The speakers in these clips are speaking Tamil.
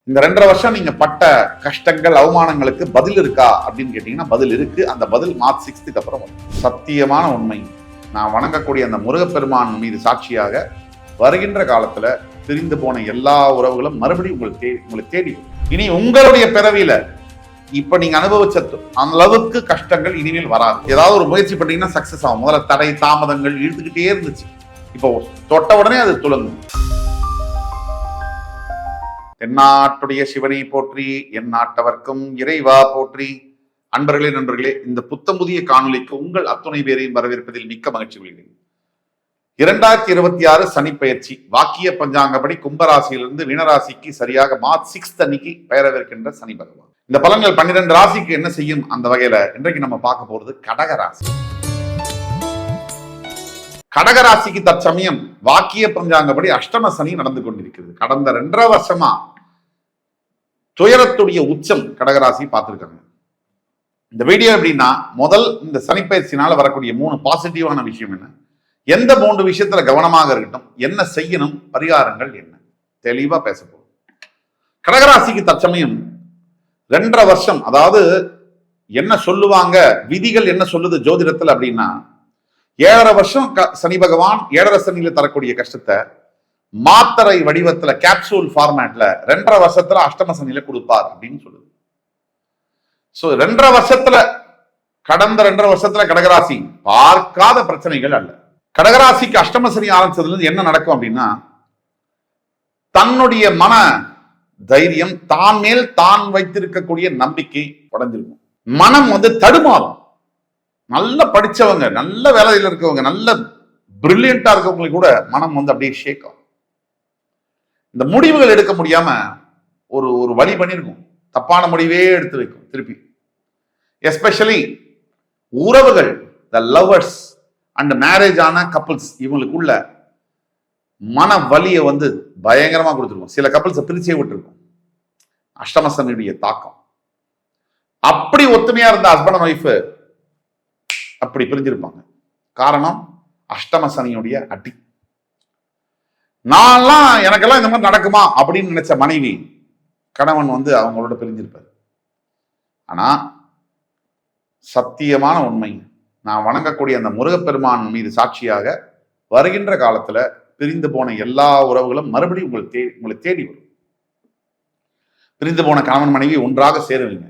இந்த 2.5 வருஷம் நீங்க பட்ட கஷ்டங்கள் அவமானங்களுக்கு பதில் இருக்கா அப்படின்னு கேட்டீங்கன்னா பதில் இருக்கு. அந்த பதில் மார்ச் 6th அப்புறம் வரும். சத்தியமான உண்மை, நான் வணங்கக்கூடிய அந்த முருகப்பெருமான் மீது சாட்சியாக வருகின்ற காலத்துல பிரிந்து போன எல்லா உறவுகளும் மறுபடியும் உங்களை தேடி வரும். இனி உங்களுடைய பிறவியில இப்ப நீங்க அனுபவிச்ச அந்த அளவுக்கு கஷ்டங்கள் இனிமேல் வராது. ஏதாவது ஒரு முயற்சி பண்ணீங்கன்னா சக்சஸ் ஆகும். முதல்ல தடை தாமதங்கள் இழுத்துக்கிட்டே இருந்துச்சு, இப்போ தொட்ட உடனே அது துளங்கும். தென்னாட்டுடைய சிவனை போற்றி, என் நாட்டவர்க்கும் இறைவா போற்றி. அன்பர்களே நண்பர்களே, இந்த புத்தம் புதிய காணொலிக்கு உங்கள் அத்துணை பேரையும் வரவேற்பதில் மிக்க மகிழ்ச்சி கொள்கிறேன். 2026 சனி பயிற்சி வாக்கிய பஞ்சாங்கப்படி கும்பராசியிலிருந்து மீனராசிக்கு சரியாக மார்ச் 6th அன்னைக்கு பெயரவிருக்கின்ற சனி பகவான். இந்த பலன்கள் 12 ராசிக்கு என்ன செய்யும் அந்த வகையில இன்றைக்கு நம்ம பார்க்க போறது கடகராசி. கடகராசிக்கு தற்சமயம் வாக்கிய பஞ்சாங்கப்படி அஷ்டம சனி நடந்து கொண்டிருக்கிறது. கடந்த 2.5 வருஷமா துயரத்துடைய உச்சம் கடகராசி பார்த்திருக்காங்க. இந்த வீடியோ எப்படின்னா, முதல் இந்த சனி பயிற்சினால வரக்கூடிய 3 பாசிட்டிவான விஷயம் என்ன, எந்த 3 விஷயத்துல கவனமாக இருக்கட்டும், என்ன செய்யணும், பரிகாரங்கள் என்ன, தெளிவா பேச போகும். கடகராசிக்கு தற்சமயம் 2.5 வருஷம், அதாவது என்ன சொல்லுவாங்க, விதிகள் என்ன சொல்லுது ஜோதிடத்தில் அப்படின்னா, 7.5 வருஷம் சனி பகவான் 7.5 சனியில தரக்கூடிய கஷ்டத்தை மாத்திரை வடிவத்துல கேப்சூல் ஃபார்மேட்ல 2.5 வருஷத்துல அஷ்டம சனியில கொடுப்பார் அப்படின்னு சொல்லுது. சோ 2.5 வருஷத்துல, கடந்த 2.5 வருஷத்துல கடகராசி பார்க்காத பிரச்சனைகள் அல்ல. கடகராசிக்கு அஷ்டம சனி ஆரம்பிச்சதுல இருந்து என்ன நடக்கும் அப்படின்னா, தன்னுடைய மன தைரியம், தான் மேல் தான் வைத்திருக்கக்கூடிய நம்பிக்கை உடைஞ்சிருக்கும். மனம் தடுமாறும். நல்ல படிச்சவங்க, நல்ல வேலையில் இருக்கவங்க, நல்ல பிரில்லியண்டா இருக்கவங்களுக்கு கூட மனம் அப்படியே ஷேக் ஆகும். இந்த முடிவுகள் எடுக்க முடியாம ஒரு வழி பண்ணிருக்கும், தப்பான முடிவே எடுத்து வைக்கும் திருப்பி. எஸ்பெஷலி உறவுகள், த லவர்ஸ் அண்ட் மேரேஜ் ஆன கப்பிள்ஸ், இவங்களுக்குள்ள மன வலியை பயங்கரமா கொடுத்துருக்கும். சில கப்பிள்ஸை பிரிச்சே விட்டுருக்கும் அஷ்டமசனியுடைய தாக்கம். அப்படி ஒத்துமையா இருந்த ஹஸ்பண்ட் அண்ட் ஒய்ஃப் அப்படி பிரிஞ்சிருப்பாங்க. காரணம் அஷ்டம சனியுடைய அடி. எனக்கெல்லாம் இந்த மாதிரி நடக்குமா அப்படின்னு நினைச்ச மனைவி கணவன் அவங்களோட பிரிஞ்சிருப்பார். ஆனா சத்தியமான உண்மை, நான் வணங்கக்கூடிய அந்த முருகப்பெருமான் மீது சாட்சியாக வருகின்ற காலத்துல பிரிந்து போன எல்லா உறவுகளும் மறுபடியும் உங்களை தேடி வரும். பிரிந்து போன கணவன் மனைவி ஒன்றாக சேருவீங்க.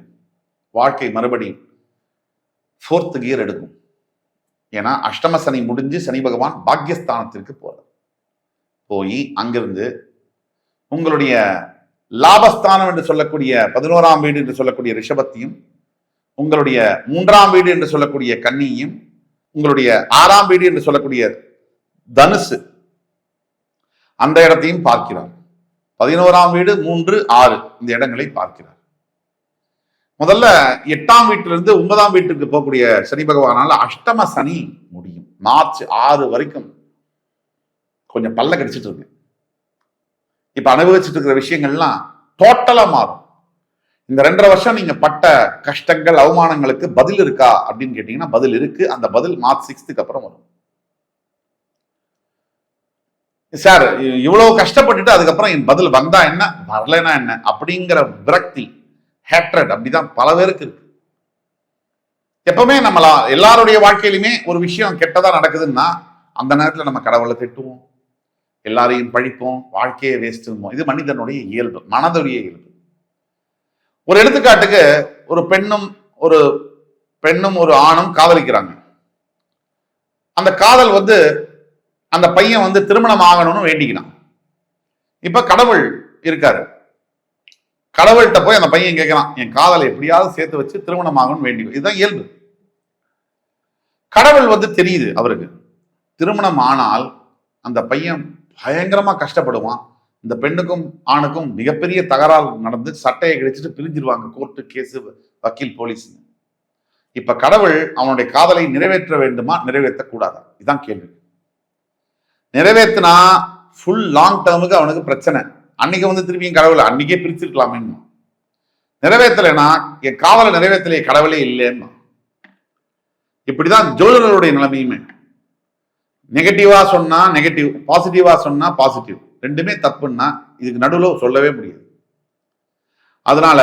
வாழ்க்கை மறுபடியும் 4th கியர் எடுக்கும். ஏன்னா அஷ்டம சனி முடிஞ்சு சனி பகவான் பாக்யஸ்தானத்திற்கு போய் அங்கிருந்து உங்களுடைய லாபஸ்தானம் என்று சொல்லக்கூடிய 11ஆம் வீடு என்று சொல்லக்கூடிய ரிஷபத்தையும், உங்களுடைய 3ஆம் வீடு என்று சொல்லக்கூடிய கன்னியையும், உங்களுடைய 6ஆம் வீடு என்று சொல்லக்கூடிய தனுசு, அந்த இடத்தையும் பார்க்கிறார். 11ஆம் வீடு, 3, 6 இந்த இடங்களை பார்க்கிறார். முதல்ல 8ஆம் வீட்டிலிருந்து 9ஆம் வீட்டுக்கு போகக்கூடிய சனி பகவானால அஷ்டம சனி முடியும். மார்ச் 6 வரைக்கும் கொஞ்சம் பல்ல கடிச்சிட்டு இருக்கு. இப்ப அனுபவிச்சுட்டு இருக்கிற விஷயங்கள்லாம் டோட்டலா மாறும். இந்த 2.5 வருஷம் நீங்க பட்ட கஷ்டங்கள் அவமானங்களுக்கு பதில் இருக்கா அப்படின்னு கேட்டீங்கன்னா பதில் இருக்கு. அந்த பதில் மார்ச் 6th அப்புறம் வரும். சார், இவ்வளவு கஷ்டப்பட்டுட்டு அதுக்கப்புறம் என் பதில் வந்தா என்ன, வரலன்னா என்ன அப்படிங்கிற விரக்தி, ஹேட்ரட் அப்படிதான் பல பேருக்கு இருக்கு. எப்பவுமே எல்லாருடைய வாழ்க்கையிலுமே ஒரு விஷயம் கெட்டதா நடக்குதுன்னா அந்த நேரத்துல நம்ம கடவுளை திட்டுவோம், எல்லாரையும் பழிப்போம், வாழ்க்கையை வேஸ்ட்டுவோம். இது மனிதனுடைய இயல்பு, மனதுடைய இயல்பு. ஒரு எடுத்துக்காட்டுக்கு, ஒரு பெண்ணும் ஒரு ஆணும் காதலிக்கிறாங்க. அந்த காதல் அந்த பையன் திருமணம் ஆகணும்னு வேண்டிக்கிறான். இப்ப கடவுள் இருக்காரு. கடவுள்கிட்ட போய் அந்த பையன் கேட்கிறான், என் காதலை எப்படியாவது சேர்த்து வச்சு திருமணம் ஆகணும்னு வேண்டிக்கும். இதுதான் இயல்பு. கடவுள் தெரியுது அவருக்கு, திருமணம் ஆனால் அந்த பையன் பயங்கரமா கஷ்டப்படுவான். இந்த பெண்ணுக்கும் ஆணுக்கும் மிகப்பெரிய தகராறு நடந்து சட்டையை கிடைச்சிட்டு பிரிஞ்சிருவாங்க, கோர்ட்டு கேஸ், வக்கீல், போலீஸ். இப்ப கடவுள் அவனுடைய காதலை நிறைவேற்ற வேண்டுமா, நிறைவேற்றக்கூடாதா? இதுதான் கேள்வி. நிறைவேற்றினா ஃபுல் லாங் டேர்முக்கு அவனுக்கு பிரச்சனை. அன்னைக்கு திருப்பியும் கடவுளை அன்னைக்கே பிரிச்சிருக்கலாமே. நிறைவேற்றலைன்னா என் காதலை நிறைவேற்றலையே, கடவுளே இல்லைன்னா. இப்படிதான் ஜோதிடருடைய நிலைமையுமே. நெகட்டிவா சொன்னா நெகட்டிவ், பாசிட்டிவா சொன்னா பாசிட்டிவ், ரெண்டுமே தப்புன்னா இதுக்கு நடுவில் சொல்லவே முடியாது. அதனால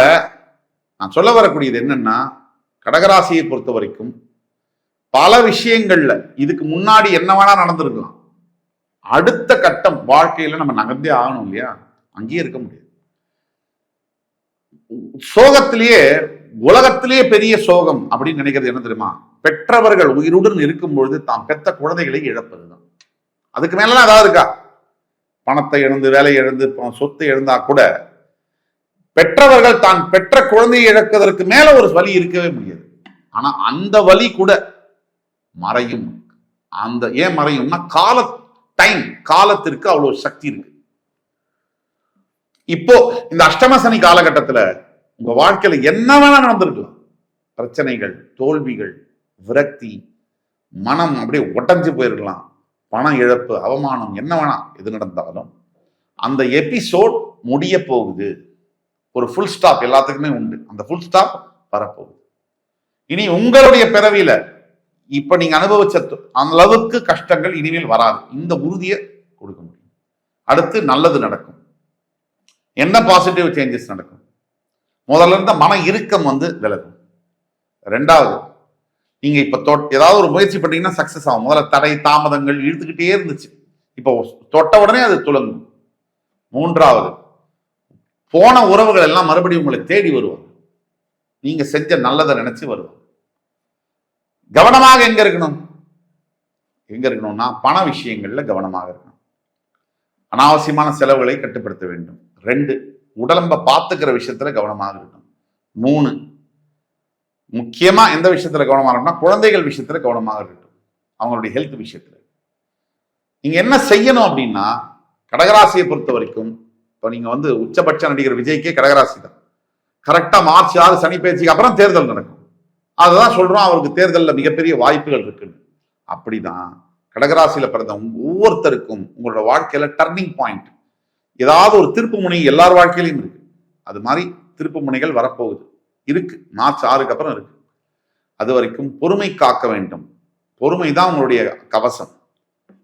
நான் சொல்ல வரக்கூடியது என்னன்னா, கடகராசியை பொறுத்த வரைக்கும் பல விஷயங்கள்ல இதுக்கு முன்னாடி என்ன வேணா நடந்திருக்கலாம். அடுத்த கட்டம் வாழ்க்கையில நம்ம நகர்ந்தே ஆகணும் இல்லையா? அங்கேயே இருக்க முடியாது. சோகத்திலேயே உலகத்திலேயே பெரிய சோகம் அப்படின்னு நினைக்கிறது என்ன தெரியுமா? பெற்றவர்கள் உயிருடன் இருக்கும்பொழுது தாம் பெற்ற குழந்தைகளை இழப்பதுதான். அதுக்கு மேலாம் ஏதாவது இருக்கா? பணத்தை இழந்து, வேலை இழந்து, சொத்தை இழந்தா கூட பெற்றவர்கள் தான் பெற்ற குழந்தையை இழப்பதற்கு மேல ஒரு வலி இருக்கவே முடியாது. ஆனா அந்த வலி கூட மறையும். அந்த ஏன் மறையும்னா காலத்திற்கு அவ்வளவு சக்தி இருக்கு. இப்போ இந்த அஷ்டம சனி காலகட்டத்துல உங்க வாழ்க்கையில என்ன வேணா நடந்திருக்கலாம். பிரச்சனைகள், தோல்விகள், விரக்தி, மனம் அப்படியே உடைஞ்சு போயிருக்கலாம், பண இழப்பு, அவமானம், என்ன வேணா எது நடந்தாலும் அந்த எபிசோட் முடிய போகுது. ஒரு ஃபுல் ஸ்டாப் எல்லாத்துக்குமே உண்டு. அந்த ஃபுல் ஸ்டாப் வரப்போகுது. இனி உங்களுடைய பிறவியில இப்ப நீங்க அனுபவிச்ச அந்த அளவுக்கு கஷ்டங்கள் இனிமேல் வராது. இந்த உறுதியை கொடுக்க முடியும். அடுத்து நல்லது நடக்கும். என்ன பாசிட்டிவ் சேஞ்சஸ் நடக்கும்? முதல்ல இருந்த மன இறுக்கம் விலகும். ரெண்டாவது, நீங்க இப்ப ஏதாவது ஒரு முயற்சி பண்ணீங்கன்னா சக்சஸ் ஆகும். முதல்ல தடை தாமதங்கள் இழுத்துக்கிட்டே இருந்துச்சு, இப்போ தொட்ட உடனே அது துலங்கும். மூன்றாவது, போன உறவுகள் எல்லாம் மறுபடியும் உங்களை தேடி வருவாங்க. நீங்க செஞ்ச நல்லதை நினைச்சு வருவாங்க. கவனமாக எங்க இருக்கணும்னா பண விஷயங்கள்ல கவனமாக இருக்கணும். அனாவசியமான செலவுகளை கட்டுப்படுத்த வேண்டும். 2, உடலம்ப பார்த்துக்கிற விஷயத்துல கவனமாக இருக்கணும். 3, முக்கியமா எந்த விஷயத்துல கவனமாக இருக்கணும்னா குழந்தைகள் விஷயத்துல கவனமாக இருக்கட்டும். அவங்களுடைய ஹெல்த் விஷயத்துல நீங்க என்ன செய்யணும் அப்படின்னா, கடகராசியை பொறுத்த வரைக்கும் இப்போ நீங்க உச்சபட்ச நடிகர் விஜய்க்கே கடகராசி தான். கரெக்டா மார்ச் 6 சனி பயிற்சிக்கு அப்புறம் தேர்தல் நடக்கும். அதுதான் சொல்றோம், அவருக்கு தேர்தலில் மிகப்பெரிய வாய்ப்புகள் இருக்குன்னு. அப்படிதான் கடகராசியில பிறந்த ஒவ்வொருத்தருக்கும் உங்களோட வாழ்க்கையில டர்னிங் பாயிண்ட், ஏதாவது ஒரு திருப்பு முனை எல்லார் வாழ்க்கையிலையும் இருக்கு. அது மாதிரி திருப்பு முனைகள் வரப்போகுது, இருக்கு. மார்ச் 6க்கு அப்புறம் இருக்கு. அது வரைக்கும் பொறுமை காக்க வேண்டும். பொறுமை தான் உங்களுடைய கவசம்.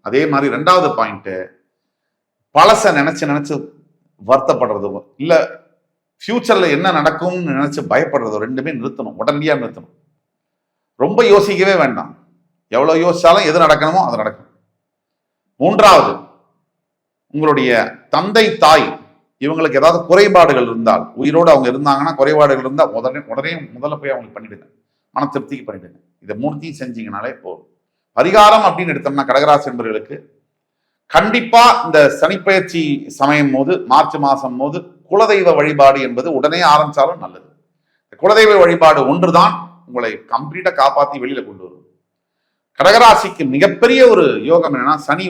அதே மாதிரி 2வது பாயிண்ட், பழச நினைச்சு வருத்தப்படுறதோ இல்ல ஃபியூச்சர்ல என்ன நடக்கும்னு நினைச்சு பயப்படுறதோ ரெண்டுமே நிறுத்தணும். உடனடியாக நிறுத்தணும். ரொம்ப யோசிக்கவே வேண்டாம். எவ்வளவு யோசிச்சாலும் எது நடக்கணுமோ அது நடக்கும். 3வது, உங்களுடைய தந்தை தாய் இவங்களுக்கு ஏதாவது குறைபாடுகள் இருந்தால், உயிரோடு அவங்க இருந்தாங்கன்னா குறைபாடுகள் இருந்தால் முதல்ல போய் அவங்களுக்கு பண்ணிடுங்க. மன திருப்திக்கு பண்ணிடுங்க. இதை 3த்தையும் செஞ்சீங்கனாலே போதும். பரிகாரம் அப்படின்னு எடுத்தோம்னா கடகராசி என்பவர்களுக்கு கண்டிப்பா இந்த சனிப்பெயர்ச்சி சமயம் போது, மார்ச் மாசம் போது குலதெய்வ வழிபாடு என்பது உடனே ஆரம்பிச்சாலும் நல்லது. குலதெய்வ வழிபாடு ஒன்றுதான் உங்களை கம்ப்ளீட்டா காப்பாத்தி வெளியில கொண்டு வரும். கடகராசிக்கு மிகப்பெரிய ஒரு யோகம் என்னன்னா, சனி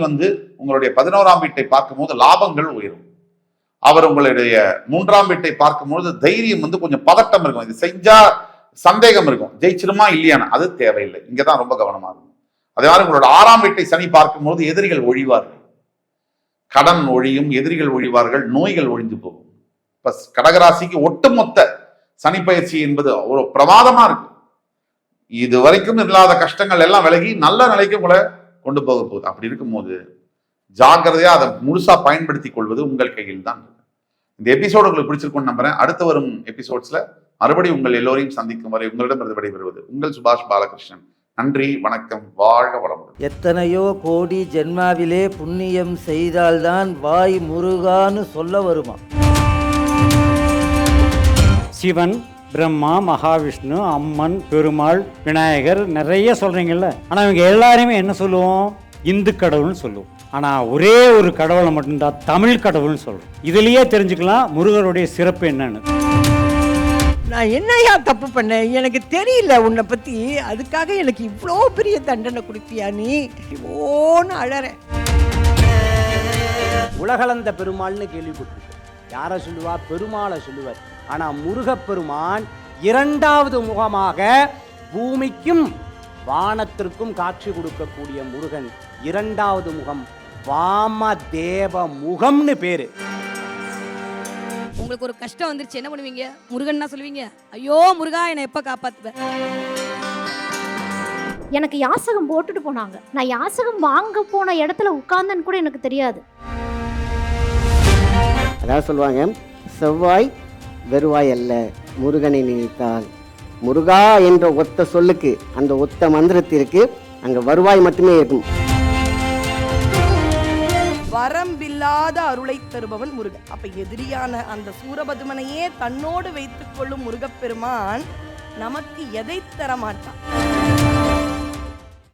உங்களுடைய 11ஆம் வீட்டை பார்க்கும்போது லாபங்கள் உயரும். அவர் உங்களுடைய 3ஆம் வீட்டை பார்க்கும்போது தைரியம் கொஞ்சம் பதட்டம் இருக்கும். இது செஞ்சா சந்தேகம் இருக்கும், ஜெயிச்சிருமா இல்லையானா, அது தேவையில்லை. இங்கதான் ரொம்ப கவனமா இருக்கும். அதே மாதிரி உங்களோட 6ஆம் வீட்டை சனி பார்க்கும்போது எதிரிகள் ஒழிவார்கள், கடன் ஒழியும், எதிரிகள் ஒழிவார்கள், நோய்கள் ஒழிந்து போகும். இப்ப கடகராசிக்கு ஒட்டுமொத்த சனி பயிற்சி என்பது ஒரு பிரமாதமா இருக்கு. இது வரைக்கும் இல்லாத கஷ்டங்கள் எல்லாம் விலகி நல்ல நிலைக்கு உங்களை கொண்டு போக போகுது. அப்படி இருக்கும்போது ஜாக்கிரதையா அதை முழுசா பயன்படுத்தி கொள்வது உங்கள் கையில் தான். இந்த எபிசோடு உங்களுக்கு பிடிச்சிருக்கும்னு நம்புறேன். அடுத்து வரும் எபிசோட்ஸ்ல மறுபடியும் உங்கள் எல்லோரையும் சந்திக்கும் வரை உங்களிடம் விடைபெறுவது உங்கள் சுபாஷ் பாலகிருஷ்ணன். நன்றி, வணக்கம், வாழ்க வளமுடன். எத்தனையோ கோடி ஜென்மாவிலே புண்ணியம் செய்தால்தான் வாய் முருகான்னு சொல்ல வருமா. சிவன், பிரம்மா, மகாவிஷ்ணு, அம்மன், பெருமாள், விநாயகர் நிறைய சொல்றீங்கல்ல. ஆனா இவங்க எல்லாருமே என்ன சொல்லுவோம்? இந்து கடவுள்னு சொல்லுவோம். ஆனா ஒரே ஒரு கடவுளை மட்டும்தான் தமிழ் கடவுள்னு சொல்றோம். இதுலயே தெரிஞ்சுக்கலாம் முருகருடைய சிறப்பு என்னன்னு. நான் என்னையா தப்பு பண்ணேன்? எனக்கு தெரியல உன்னை பத்தி, அதுக்காக எனக்கு இவ்வளோ பெரிய தண்டனை கொடுப்பியா நீ? ஓன்னு அழற. உலகளந்த பெருமாள்னு கேள்விப்பட்டிருக்கோம். யாரை சொல்லுவா? பெருமாளை சொல்லுவார். ஆனா முருகப்பெருமான் 2வது முகமாக பூமிக்கும் வானத்திற்கும் காட்சி கொடுக்கக்கூடிய முருகன் 2வது முகம் வாமதேவ முகம்னு பேரு. உங்களுக்கு ஒரு கஷ்டம் வந்துருச்சு, என்ன பண்ணுவீங்க? முருகன்னா சொல்லுவீங்க, ஐயோ முருகா என்னை எப்ப காப்பாத்துவ? எனக்கு யாசகம் போட்டுட்டு போனாங்க. நான் யாசகம் வாங்க போன இடத்துல உட்கார்ந்தேன்னு கூட எனக்கு தெரியாது. அதாவது சொல்லுவாங்க, செவ்வாய் வருவாய் அல்ல. முருகனை நினைத்தால் முருகா என்ற ஒத்த சொல்லுக்கு, அந்த ஒத்த மந்திரத்திற்கு அங்கே வருவாய் மட்டுமே இருக்கும். வரம்பில்லாத அருளை தருபவன் முருகன். அப்ப எதிரியான அந்த சூரபதுமனையே தன்னோடு வைத்துக் கொள்ளும் முருகப்பெருமான் நமக்கு எதை தர மாட்டான்?